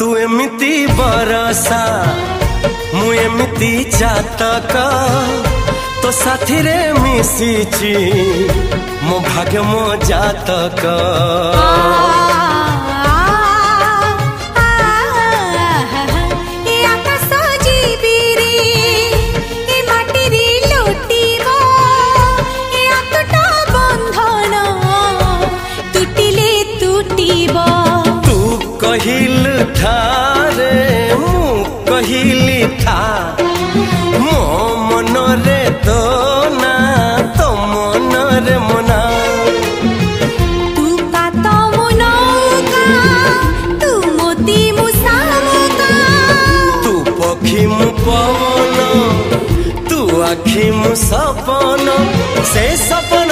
तू एमिति बरसा मु एमिति चातक तो साथी रे मिशिची मो भाग्य मो जातक। कहिल था रे मु कहिली था मो मन रे तो ना तो मन रे मना। तू का तो मनो का तू मोती मुसामुका तू पखी मु पवन तू आखी मु सपन से सपन